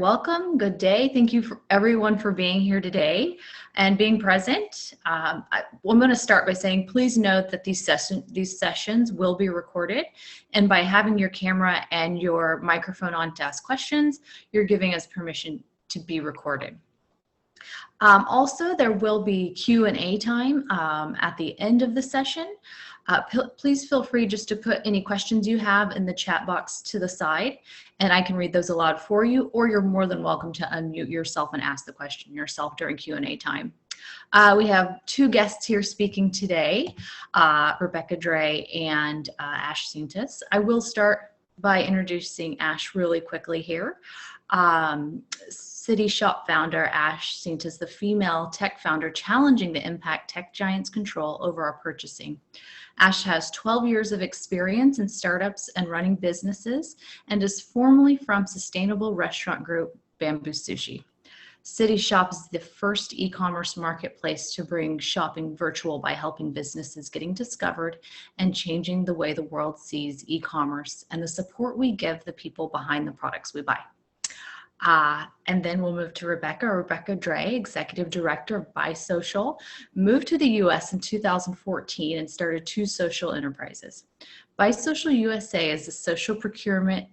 welcome. Good day. Thank you for everyone for being here today and being present. I'm going to start by saying, please note that these sessions will be recorded, and by having your camera and your microphone on to ask questions, you're giving us permission to be recorded. Also, there will be Q&A time at the end of the session. Please feel free just to put any questions you have in the chat box to the side, and I can read those aloud for you, or you're more than welcome to unmute yourself and ask the question yourself during Q&A time. We have two guests here speaking today, Rebecca Dray and Ash Cintas. I will start by introducing Ash really quickly here. City Shoppe founder Ash Cintas, the female tech founder challenging the impact tech giants control over our purchasing. Ash has 12 years of experience in startups and running businesses and is formerly from sustainable restaurant group Bamboo Sushi. City Shoppe is the first e-commerce marketplace to bring shopping virtual by helping businesses getting discovered and changing the way the world sees e-commerce and the support we give the people behind the products we buy. And then we'll move to Rebecca Dray, Executive Director of Buy Social, moved to the US in 2014 and started two social enterprises. Buy Social USA is a social procurement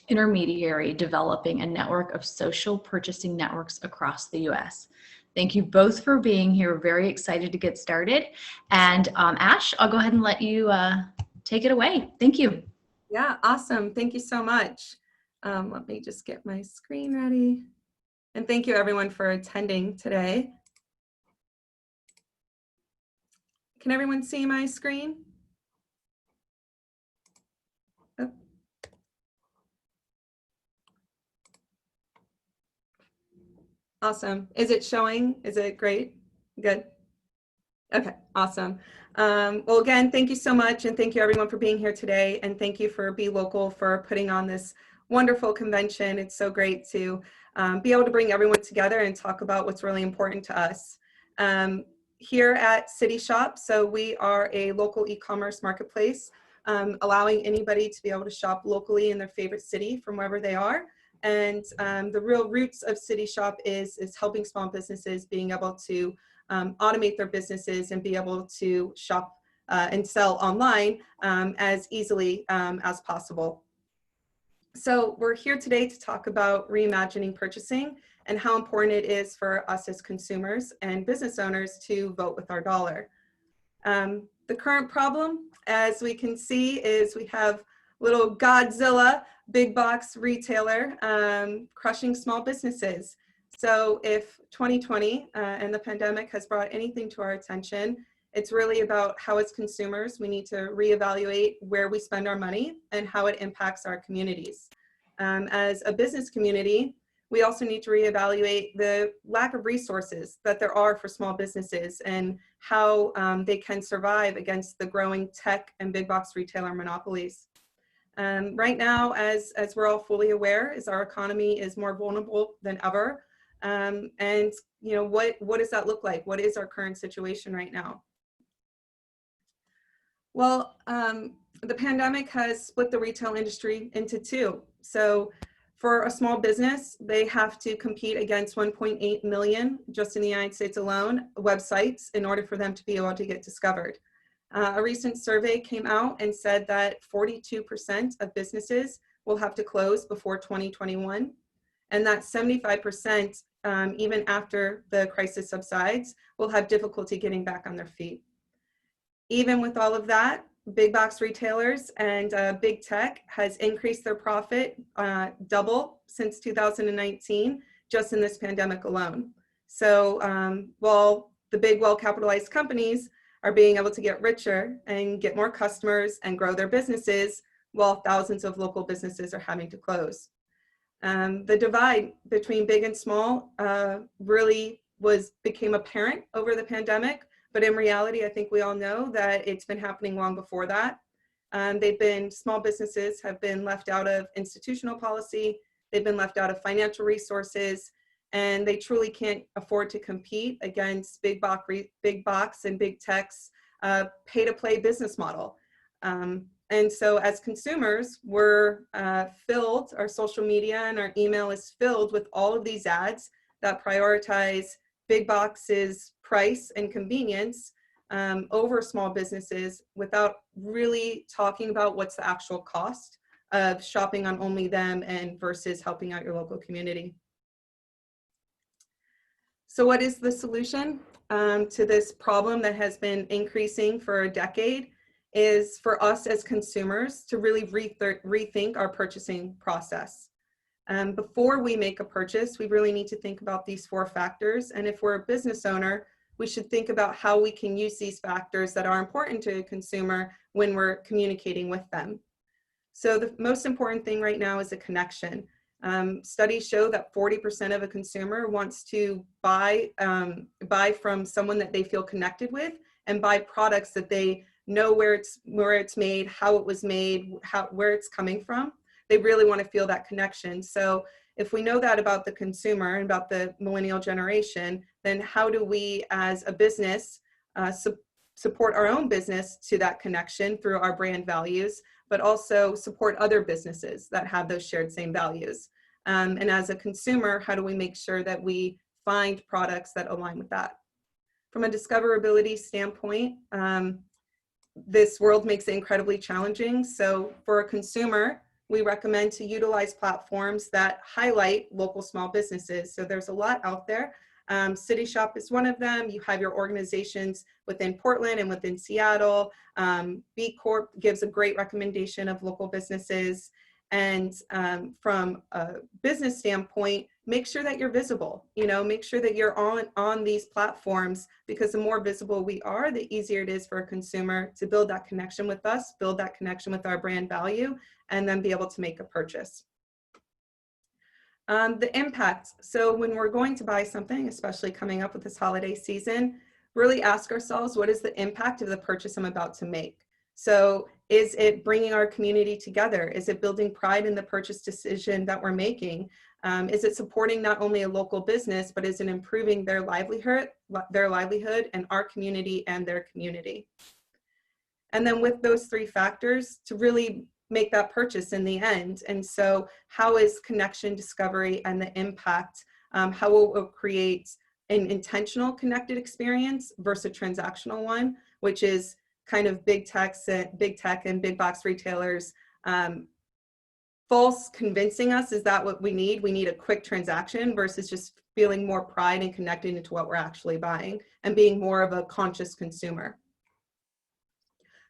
intermediary developing a network of social purchasing networks across the US. Thank you both for being here. We're very excited to get started. And Ash, I'll go ahead and let you take it away. Thank you. Yeah, awesome. Thank you so much. Let me just get my screen ready. And thank you everyone for attending today. Can everyone see my screen? Oh. Awesome. Is it showing? Is it great? Good. Okay, awesome. Well, again, thank you so much. And thank you everyone for being here today. And thank you for Be Local for putting on this wonderful convention. It's so great to be able to bring everyone together and talk about what's really important to us. Here at City Shoppe, so we are a local e-commerce marketplace, allowing anybody to be able to shop locally in their favorite city from wherever they are. And the real roots of City Shoppe is helping small businesses being able to automate their businesses and be able to shop and sell online as easily as possible. So we're here today to talk about reimagining purchasing and how important it is for us as consumers and business owners to vote with our dollar. The current problem, as we can see, is we have little Godzilla big box retailer crushing small businesses. So if 2020 and the pandemic has brought anything to our attention, it's really about how as consumers we need to reevaluate where we spend our money and how it impacts our communities. As a business community, we also need to reevaluate the lack of resources that there are for small businesses and how they can survive against the growing tech and big box retailer monopolies. Right now, as we're all fully aware, is our economy is more vulnerable than ever. And you know, what does that look like? What is our current situation right now? Well, the pandemic has split the retail industry into two. So for a small business, they have to compete against 1.8 million, just in the United States alone, websites in order for them to be able to get discovered. A recent survey came out and said that 42% of businesses will have to close before 2021, and that 75%, even after the crisis subsides, will have difficulty getting back on their feet. Even with all of that, big box retailers and big tech has increased their profit double since 2019, just in this pandemic alone. So while the big well-capitalized companies are being able to get richer and get more customers and grow their businesses, while thousands of local businesses are having to close. The divide between big and small really became apparent over the pandemic. But in reality, I think we all know that it's been happening long before that. Small businesses have been left out of institutional policy, they've been left out of financial resources, and they truly can't afford to compete against big box and big tech's pay-to-play business model. And so as consumers, we're filled, our social media and our email is filled with all of these ads that prioritize big boxes, price and convenience over small businesses without really talking about what's the actual cost of shopping on only them and versus helping out your local community. So what is the solution to this problem that has been increasing for a decade? Is for us as consumers to really rethink our purchasing process. Before we make a purchase, we really need to think about these 4 factors. And if we're a business owner, we should think about how we can use these factors that are important to a consumer when we're communicating with them. So the most important thing right now is a connection. Studies show that 40% of a consumer wants to buy from someone that they feel connected with and buy products that they know where it's made, how it was made, where it's coming from. They really want to feel that connection. So if we know that about the consumer and about the millennial generation, then how do we as a business support our own business to that connection through our brand values, but also support other businesses that have those shared same values? And as a consumer, how do we make sure that we find products that align with that? From a discoverability standpoint, this world makes it incredibly challenging. So for a consumer, we recommend to utilize platforms that highlight local small businesses. So there's a lot out there. City Shoppe is one of them. You have your organizations within Portland and within Seattle. B Corp gives a great recommendation of local businesses. And from a business standpoint, make sure that you're visible. Make sure that you're on these platforms, because the more visible we are, the easier it is for a consumer to build that connection with us, build that connection with our brand value, and then be able to make a purchase. The impact. So when we're going to buy something, especially coming up with this holiday season, really ask ourselves, what is the impact of the purchase I'm about to make? So is it bringing our community together? Is it building pride in the purchase decision that we're making? Is it supporting not only a local business, but is it improving their livelihood and our community and their community? And then with those 3 factors to really make that purchase in the end. And so how is connection, discovery, and the impact, how will it create an intentional connected experience versus a transactional one, which is kind of big tech and big box retailers false convincing us, is that what we need? We need a quick transaction versus just feeling more pride and connecting into what we're actually buying and being more of a conscious consumer.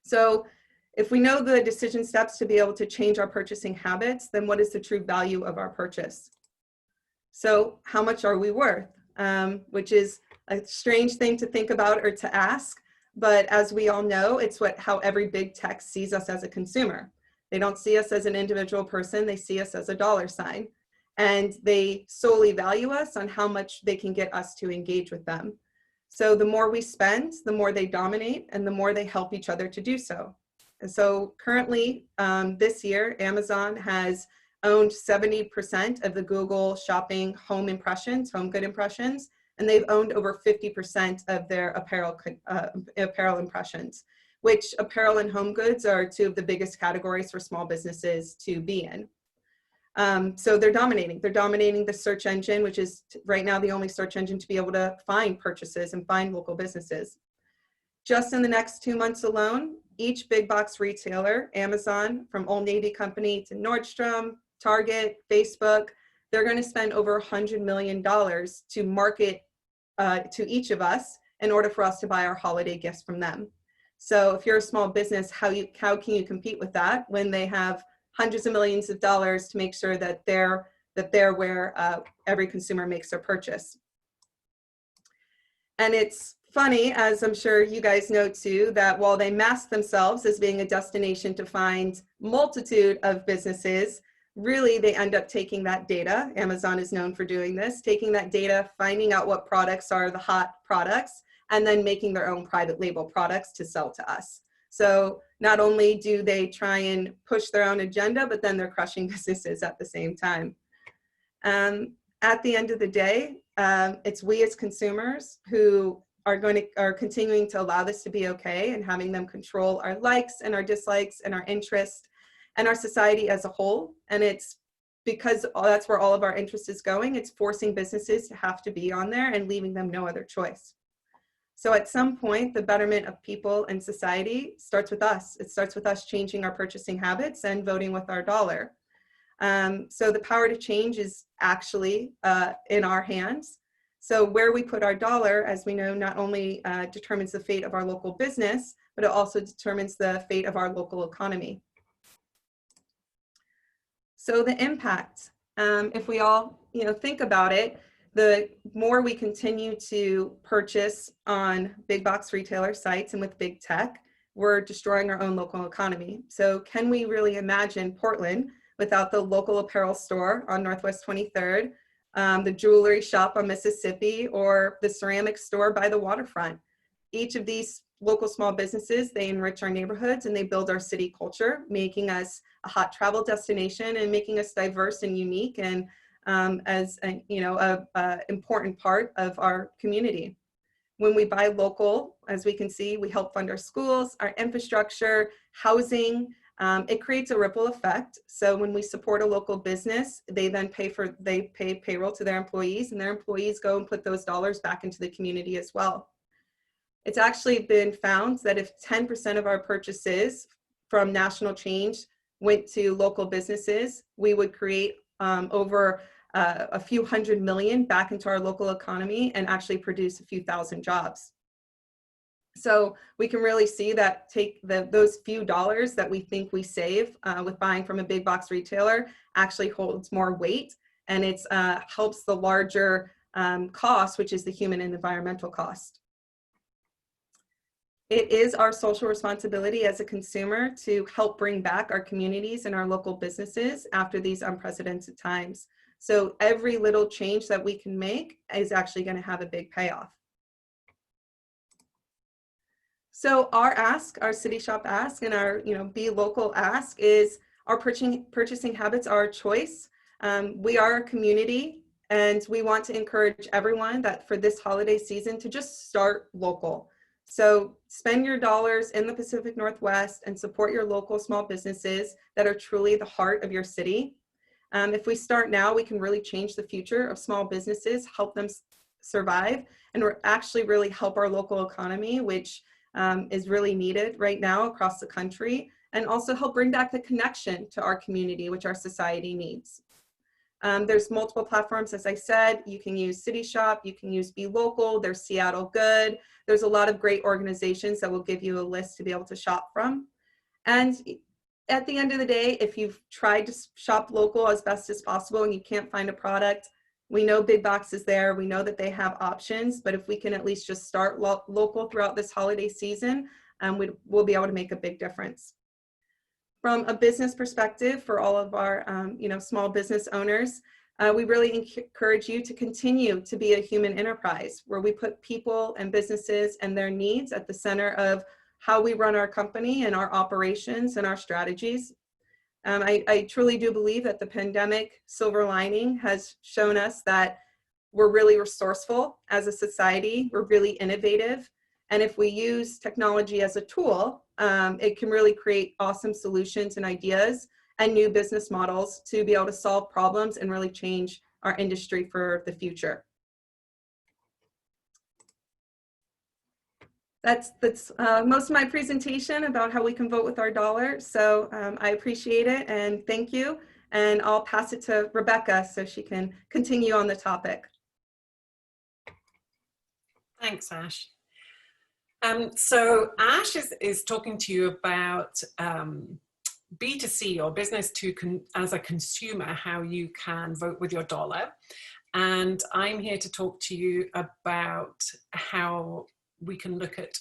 So if we know the decision steps to be able to change our purchasing habits, then what is the true value of our purchase? So how much are we worth? Which is a strange thing to think about or to ask, but as we all know, it's how every big tech sees us as a consumer. They don't see us as an individual person, they see us as a dollar sign. And they solely value us on how much they can get us to engage with them. So the more we spend, the more they dominate and the more they help each other to do so. And so currently, this year, Amazon has owned 70% of the Google shopping home good impressions, and they've owned over 50% of their apparel impressions, which apparel and home goods are 2 of the biggest categories for small businesses to be in. So they're dominating. They're dominating the search engine, which is right now the only search engine to be able to find purchases and find local businesses. Just in the next 2 months alone, each big box retailer, Amazon, from Old Navy Company to Nordstrom, Target, Facebook, they're going to spend over $100 million to market to each of us in order for us to buy our holiday gifts from them. So if you're a small business, how can you compete with that when they have hundreds of millions of dollars to make sure that they're where every consumer makes their purchase? And it's funny, as I'm sure you guys know too, that while they mask themselves as being a destination to find multitude of businesses, really they end up taking that data. Amazon is known for doing this, taking that data, finding out what products are the hot products, and then making their own private label products to sell to us. So not only do they try and push their own agenda, but then they're crushing businesses at the same time. At the end of the day, it's we as consumers who are continuing to allow this to be okay, and having them control our likes and our dislikes and our interest and our society as a whole. And it's because that's where all of our interest is going. It's forcing businesses to have to be on there and leaving them no other choice. So at some point, the betterment of people and society starts with us. It starts with us changing our purchasing habits and voting with our dollar. So the power to change is actually in our hands. So where we put our dollar, as we know, not only determines the fate of our local business, but it also determines the fate of our local economy. So the impact, if we all think about it, the more we continue to purchase on big box retailer sites and with big tech, we're destroying our own local economy. So can we really imagine Portland without the local apparel store on Northwest 23rd, the jewelry shop on Mississippi, or the ceramic store by the waterfront? Each of these local small businesses, they enrich our neighborhoods and they build our city culture, making us a hot travel destination and making us diverse and unique, and as a important part of our community. When we buy local, as we can see, we help fund our schools, our infrastructure, housing. It creates a ripple effect. So when we support a local business, they then pay payroll to their employees, and their employees go and put those dollars back into the community as well. It's actually been found that if 10% of our purchases from national change went to local businesses, we would create over a few $100 million back into our local economy and actually produce a few thousand jobs. So we can really see that those few dollars that we think we save with buying from a big box retailer actually holds more weight, and it helps the larger cost, which is the human and environmental cost. It is our social responsibility as a consumer to help bring back our communities and our local businesses after these unprecedented times. So every little change that we can make is actually going to have a big payoff. So our ask, our City Shop ask, and our Be Local ask is our purchasing habits are a choice. We are a community, and we want to encourage everyone that for this holiday season to just start local. So spend your dollars in the Pacific Northwest and support your local small businesses that are truly the heart of your city. If we start now, we can really change the future of small businesses, help them survive, and we're actually really help our local economy, which is really needed right now across the country, and also help bring back the connection to our community, which our society needs. There's multiple platforms, as I said. You can use City Shop, you can use Be Local, there's Seattle Good. There's a lot of great organizations that will give you a list to be able to shop from. And at the end of the day, if you've tried to shop local as best as possible and you can't find a product, we know big box is there. We know that they have options, but if we can at least just start local throughout this holiday season, we'll be able to make a big difference. From a business perspective, for all of our small business owners, we really encourage you to continue to be a human enterprise where we put people and businesses and their needs at the center of how we run our company and our operations and our strategies. I truly do believe that the pandemic silver lining has shown us that we're really resourceful as a society, we're really innovative, and if we use technology as a tool, it can really create awesome solutions and ideas and new business models to be able to solve problems and really change our industry for the future. That's most of my presentation about how we can vote with our dollar. So I appreciate it and thank you. And I'll pass it to Rebecca so she can continue on the topic. Thanks, Ash. So Ash is talking to you about B2C, or business to as a consumer, how you can vote with your dollar. And I'm here to talk to you about how we can look at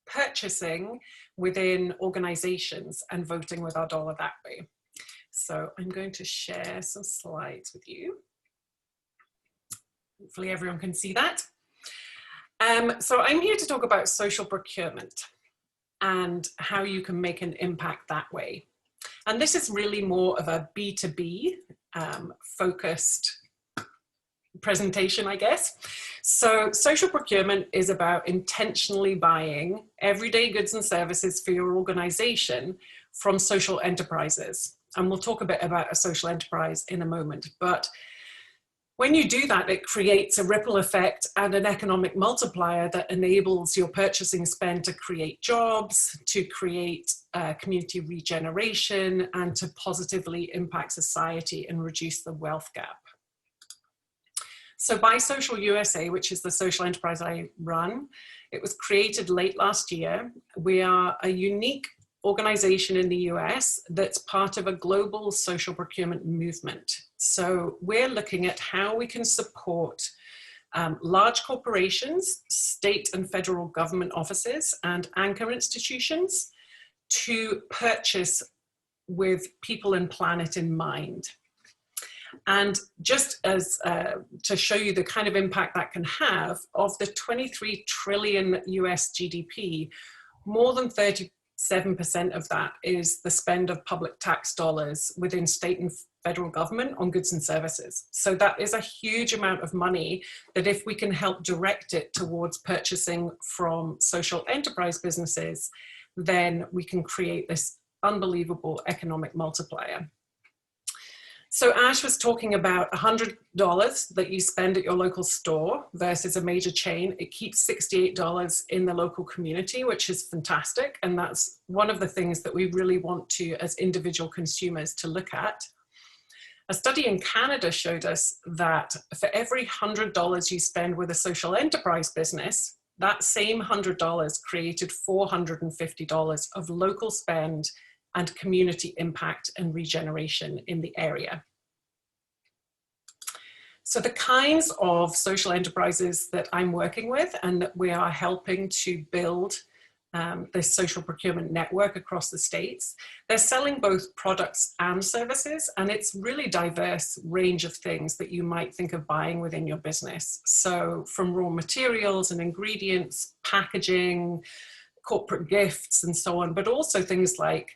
purchasing within organizations and voting with our dollar that way. So I'm going to share some slides with you. Hopefully everyone can see that. So I'm here to talk about social procurement and how you can make an impact that way. And this is really more of a B2B focused presentation, I guess. So social procurement is about intentionally buying everyday goods and services for your organization from social enterprises. And we'll talk a bit about a social enterprise in a moment. But when you do that, it creates a ripple effect and an economic multiplier that enables your purchasing spend to create jobs, to create community regeneration, and to positively impact society and reduce the wealth gap. So Buy Social USA, which is the social enterprise I run, it was created late last year. We are a unique organization in the US that's part of a global social procurement movement. So we're looking at how we can support large corporations, state and federal government offices, and anchor institutions to purchase with people and planet in mind. And just as to show you the kind of impact that can have, of the 23 trillion US GDP, more than 37% of that is the spend of public tax dollars within state and federal government on goods and services. So that is a huge amount of money that if we can help direct it towards purchasing from social enterprise businesses, then we can create this unbelievable economic multiplier. So Ash was talking about $100 that you spend at your local store versus a major chain. It keeps $68 in the local community, which is fantastic. And that's one of the things that we really want to, as individual consumers, to look at. A study in Canada showed us that for every $100 you spend with a social enterprise business, that same $100 created $450 of local spend and community impact and regeneration in the area. So the kinds of social enterprises that I'm working with and that we are helping to build this social procurement network across the states, they're selling both products and services, and it's really diverse range of things that you might think of buying within your business. So from raw materials and ingredients, packaging, corporate gifts, and so on, but also things like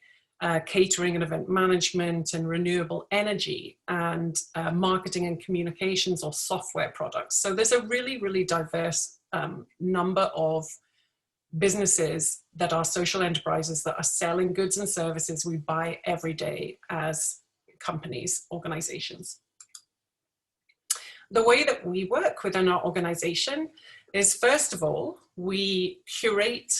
catering and event management and renewable energy and marketing and communications or software products. So there's a really, really diverse number of businesses that are social enterprises that are selling goods and services we buy every day as companies, organizations. The way that we work within our organization is, first of all, we curate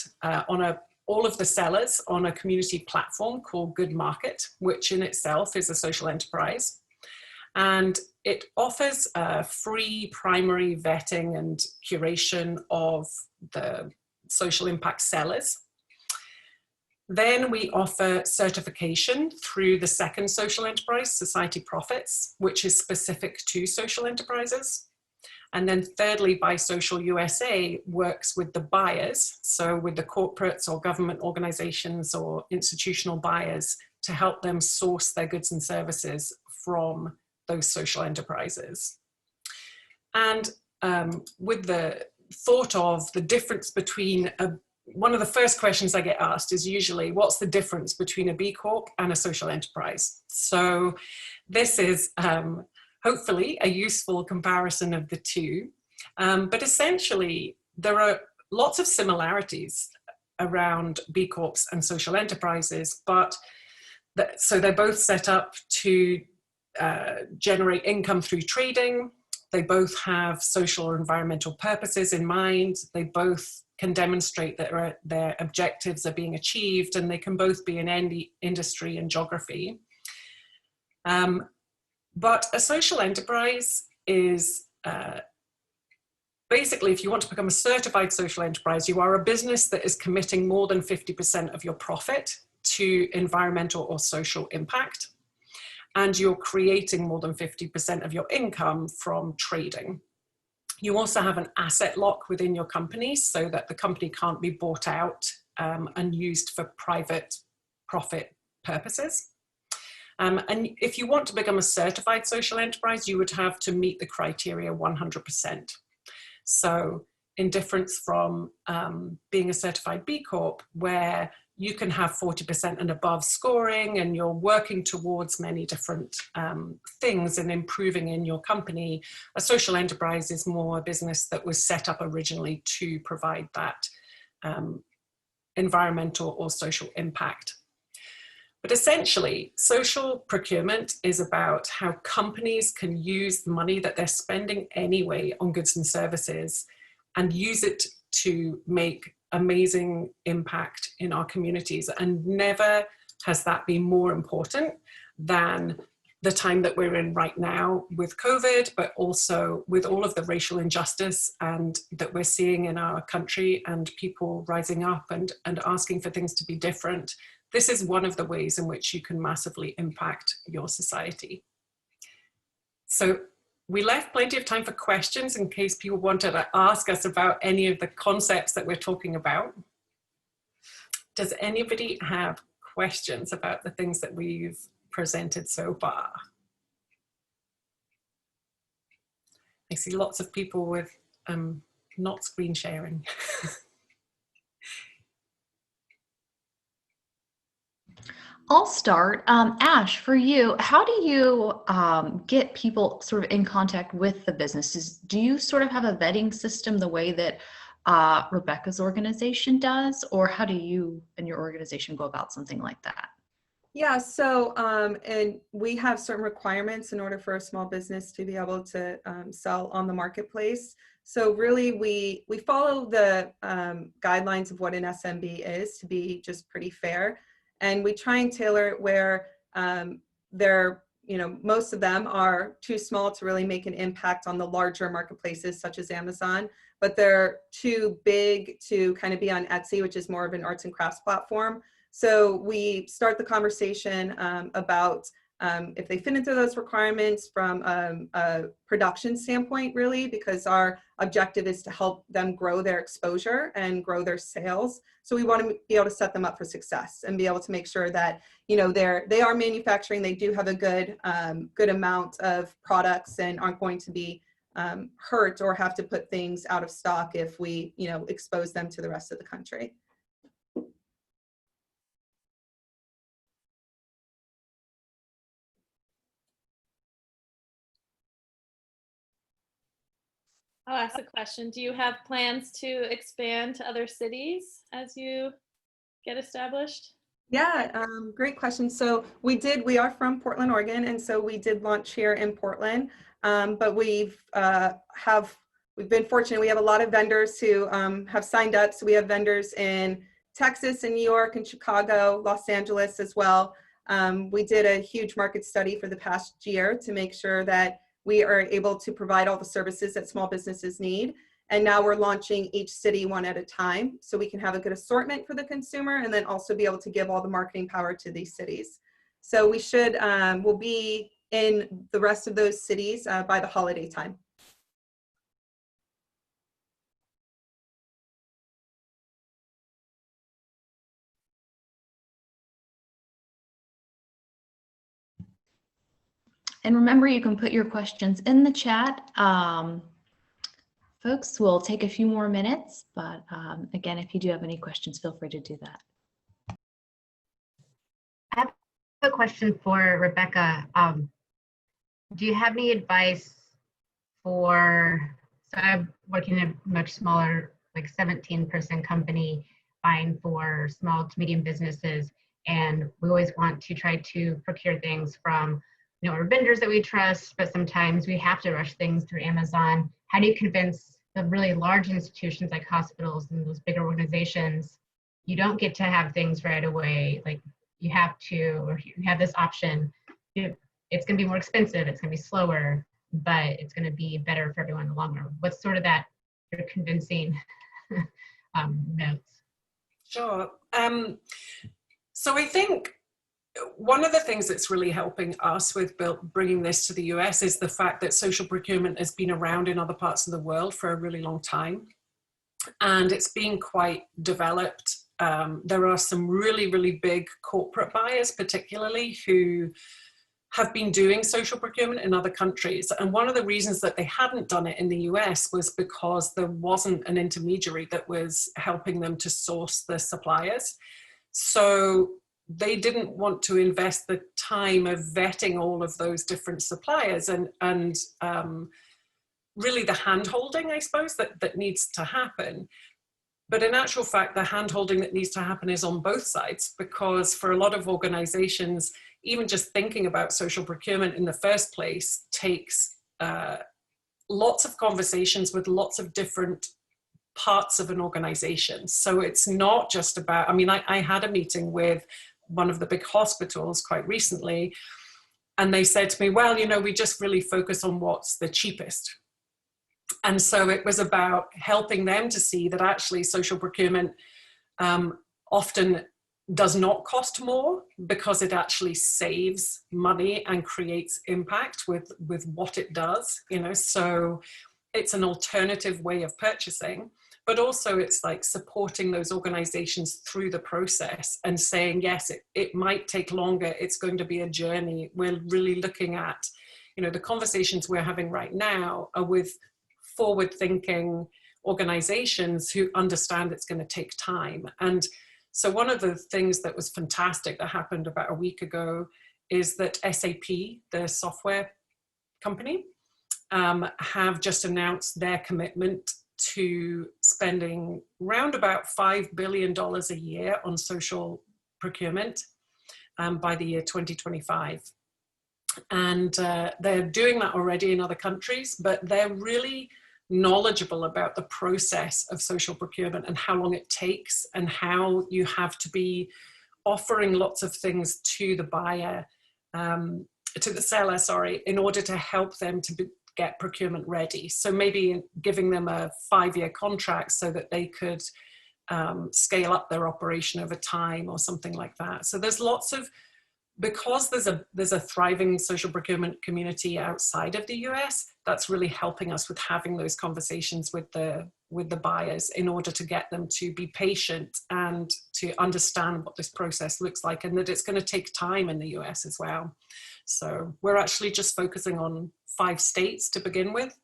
all of the sellers on a community platform called Good Market, which in itself is a social enterprise. And it offers free primary vetting and curation of the social impact sellers. Then we offer certification through the second social enterprise, Society Profits, which is specific to social enterprises. And then thirdly, Buy Social USA works with the buyers, so with the corporates or government organizations or institutional buyers, to help them source their goods and services from those social enterprises. And with the thought of the difference between one of the first questions I get asked is usually, what's the difference between a B Corp and a social enterprise? So this is hopefully a useful comparison of the two. But essentially, there are lots of similarities around B Corps and social enterprises, but so they're both set up to generate income through trading. They both have social or environmental purposes in mind. They both can demonstrate that their objectives are being achieved, and they can both be in any industry and geography. But a social enterprise is basically, if you want to become a certified social enterprise, you are a business that is committing more than 50% of your profit to environmental or social impact. And you're creating more than 50% of your income from trading. You also have an asset lock within your company so that the company can't be bought out and used for private profit purposes. And if you want to become a certified social enterprise, you would have to meet the criteria 100%. So in difference from being a certified B Corp, where you can have 40% and above scoring, and you're working towards many different things and improving in your company. A social enterprise is more a business that was set up originally to provide that environmental or social impact. But essentially, social procurement is about how companies can use the money that they're spending anyway on goods and services and use it to make amazing impact in our communities. And never has that been more important than the time that we're in right now with COVID, but also with all of the racial injustice and that we're seeing in our country, and people rising up and asking for things to be different. This is one of the ways in which you can massively impact your society. So we left plenty of time for questions in case people wanted to ask us about any of the concepts that we're talking about. Does anybody have questions about the things that we've presented so far? I see lots of people with not screen sharing. I'll start. Ash, for you, how do you get people sort of in contact with the businesses? Do you sort of have a vetting system the way that Rebecca's organization does, or how do you and your organization go about something like that? Yeah, so and we have certain requirements in order for a small business to be able to sell on the marketplace. So really, we follow the guidelines of what an SMB is to be just pretty fair. And we try and tailor it where they're, most of them are too small to really make an impact on the larger marketplaces such as Amazon, but they're too big to kind of be on Etsy, which is more of an arts and crafts platform. So we start the conversation about if they fit into those requirements from a production standpoint, really, because our objective is to help them grow their exposure and grow their sales. So we want to be able to set them up for success and be able to make sure that, they are manufacturing, they do have a good amount of products and aren't going to be hurt or have to put things out of stock if we, expose them to the rest of the country. I'll ask a question. Do you have plans to expand to other cities as you get established? Yeah, great question. So we are from Portland, Oregon, and so we did launch here in Portland, but we've been fortunate. We have a lot of vendors who have signed up. So we have vendors in Texas and New York and Chicago, Los Angeles as well. We did a huge market study for the past year to make sure that we are able to provide all the services that small businesses need. And now we're launching each city one at a time so we can have a good assortment for the consumer and then also be able to give all the marketing power to these cities. So we'll be in the rest of those cities by the holiday time. And remember, you can put your questions in the chat. Folks, we'll take a few more minutes, but again, if you do have any questions, feel free to do that. I have a question for Rebecca. Do you have any advice so I'm working in a much smaller, like 17-person company, buying for small to medium businesses, and we always want to try to procure things from our vendors that we trust, but sometimes we have to rush things through Amazon. How do you convince the really large institutions like hospitals and those bigger organizations, you don't get to have things right away, like you have to, or you have this option, it's going to be more expensive, it's going to be slower, but it's going to be better for everyone in the long run? What's sort of that convincing notes? Sure. So I think one of the things that's really helping us with bringing this to the US is the fact that social procurement has been around in other parts of the world for a really long time. And it's been quite developed. There are some really, really big corporate buyers, particularly, who have been doing social procurement in other countries. And one of the reasons that they hadn't done it in the US was because there wasn't an intermediary that was helping them to source the suppliers. So they didn't want to invest the time of vetting all of those different suppliers and really the hand-holding, I suppose, that needs to happen. But in actual fact, the hand-holding that needs to happen is on both sides, because for a lot of organizations, even just thinking about social procurement in the first place takes lots of conversations with lots of different parts of an organization. So it's not just about, I mean, I had a meeting with one of the big hospitals quite recently, and they said to me, well, you know, we just really focus on what's the cheapest. And so it was about helping them to see that actually social procurement often does not cost more, because it actually saves money and creates impact with what it does, you know. So it's an alternative way of purchasing, but also it's like supporting those organizations through the process and saying, yes, it might take longer. It's going to be a journey. We're really looking at, you know, the conversations we're having right now are with forward-thinking organizations who understand it's going to take time. And so one of the things that was fantastic that happened about a week ago is that SAP, the software company, have just announced their commitment to spending round about $5 billion a year on social procurement by the year 2025. And they're doing that already in other countries, but they're really knowledgeable about the process of social procurement and how long it takes, and how you have to be offering lots of things to the buyer, to the seller, sorry, in order to help them to get procurement ready. So maybe giving them a 5-year contract so that they could scale up their operation over time or something like that. So there's lots of, because there's a thriving social procurement community outside of the US, that's really helping us with having those conversations with the buyers in order to get them to be patient and to understand what this process looks like, and that it's going to take time in the US as well. So we're actually just focusing on 5 states to begin with,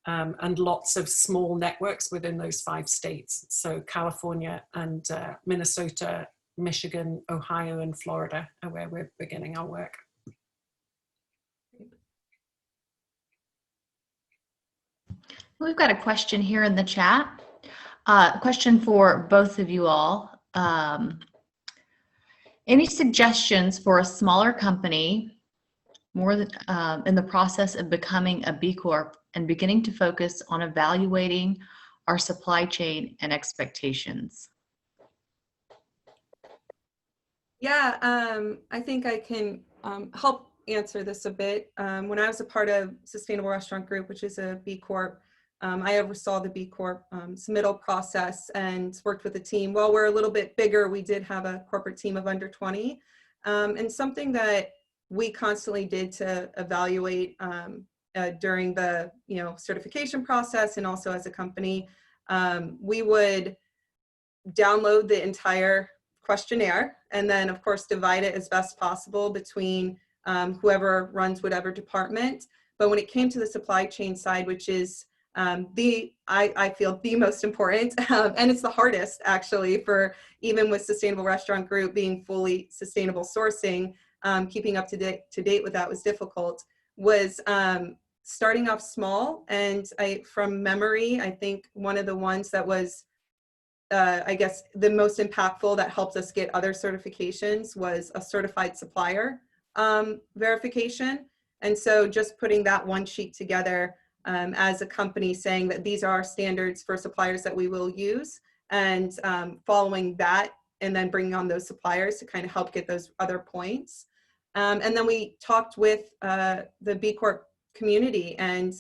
and lots of small networks within those 5 states. So California and Minnesota, Michigan, Ohio, and Florida are where we're beginning our work. We've got a question here in the chat. Question for both of you all. Any suggestions for a smaller company more than, in the process of becoming a B Corp and beginning to focus on evaluating our supply chain and expectations? Yeah, I think I can help answer this a bit. When I was a part of Sustainable Restaurant Group, which is a B Corp, I oversaw the B Corp submittal process and worked with the team. While we're a little bit bigger, we did have a corporate team of under 20. And something that we constantly did to evaluate during the certification process, and also as a company, we would download the entire questionnaire and then of course divide it as best possible between whoever runs whatever department. But when it came to the supply chain side, which is I feel the most important, and it's the hardest actually, for even with Sustainable Restaurant Group being fully sustainable sourcing, keeping up to date with that was difficult, was starting off small. And from memory, I think one of the ones that was I guess the most impactful that helped us get other certifications was a certified supplier verification. And so just putting that one sheet together as a company, saying that these are our standards for suppliers that we will use, and following that, and then bringing on those suppliers to kind of help get those other points. And then we talked with the B Corp community and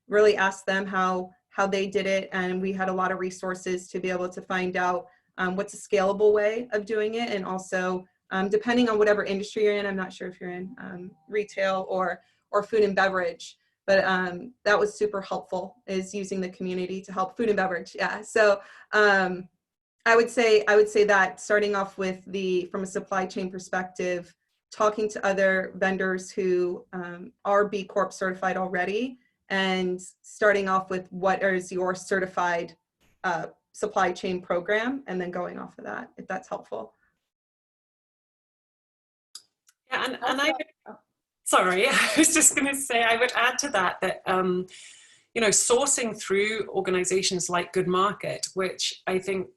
really asked them how they did it. And we had a lot of resources to be able to find out what's a scalable way of doing it. And also, depending on whatever industry you're in, I'm not sure if you're in retail or food and beverage, but that was super helpful, is using the community to help food and beverage. Yeah. So I would say that starting off with from a supply chain perspective, talking to other vendors who are B Corp certified already, and starting off with what is your certified supply chain program, and then going off of that, if that's helpful. Yeah, and sorry, I was just going to say, I would add to that you know, sourcing through organizations like Good Market, which I think,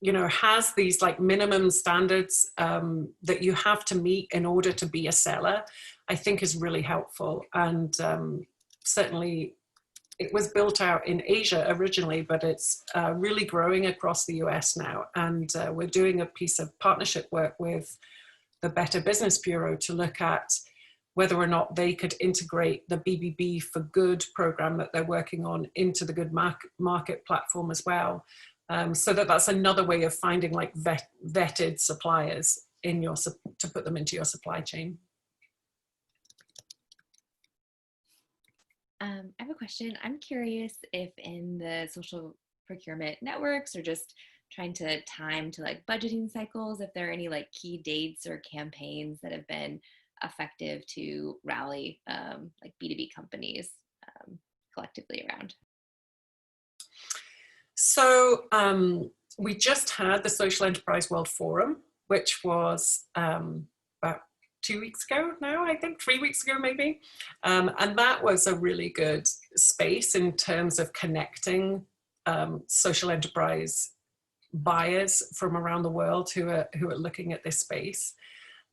you know, has these like minimum standards that you have to meet in order to be a seller, I think is really helpful. And certainly it was built out in Asia originally, but it's really growing across the US now. And we're doing a piece of partnership work with the Better Business Bureau to look at whether or not they could integrate the BBB for Good program that they're working on into the Good Market platform as well. So that's another way of finding like vetted suppliers in your, to put them into your supply chain. I have a question. I'm curious if in the social procurement networks or just trying to time to like budgeting cycles, if there are any like key dates or campaigns that have been effective to rally like B2B companies collectively around. So we just had the Social Enterprise World Forum, which was about 2 weeks ago now, I think 3 weeks ago maybe. And that was a really good space in terms of connecting social enterprise buyers from around the world who are looking at this space.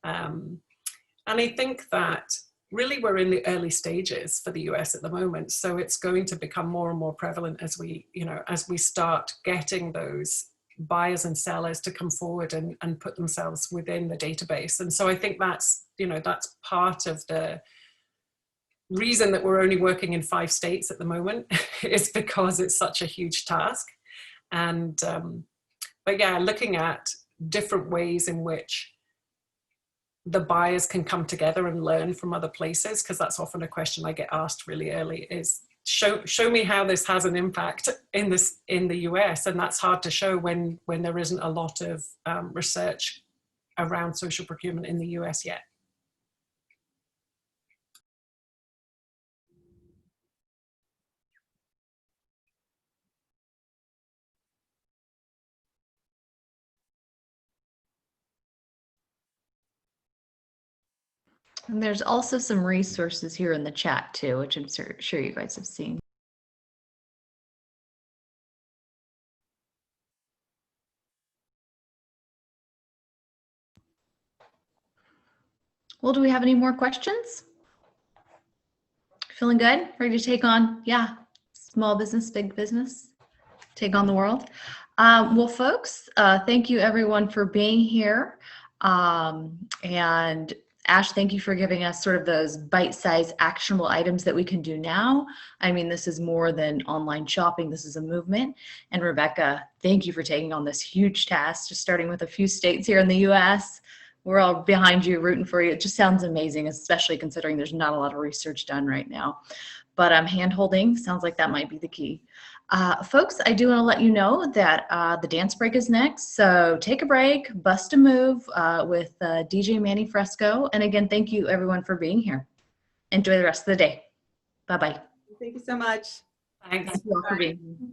And I think that really we're in the early stages for the US at the moment. So it's going to become more and more prevalent as we, you know, as we start getting those buyers and sellers to come forward and put themselves within the database. And so I think that's, you know, that's part of the reason that we're only working in 5 states at the moment is because it's such a huge task. And, but yeah, looking at different ways in which the buyers can come together and learn from other places, because that's often a question I get asked really early is, show me how this has an impact in the US, and that's hard to show when there isn't a lot of research around social procurement in the US yet. And there's also some resources here in the chat too, which I'm sure you guys have seen. Well, do we have any more questions? Feeling good? Ready to take on, yeah, small business, big business, take on the world? Well, folks, thank you everyone for being here. And Ash, thank you for giving us sort of those bite-sized actionable items that we can do now. I mean, this is more than online shopping. This is a movement. And Rebecca, thank you for taking on this huge task, just starting with a few states here in the US. We're all behind you, rooting for you. It just sounds amazing, especially considering there's not a lot of research done right now. But hand-holding sounds like that might be the key. Folks, I do want to let you know that the dance break is next. So take a break, bust a move with DJ Manny Fresco. And again, thank you everyone for being here. Enjoy the rest of the day. Bye-bye. Thank you so much. Thanks. Thank you all for being here.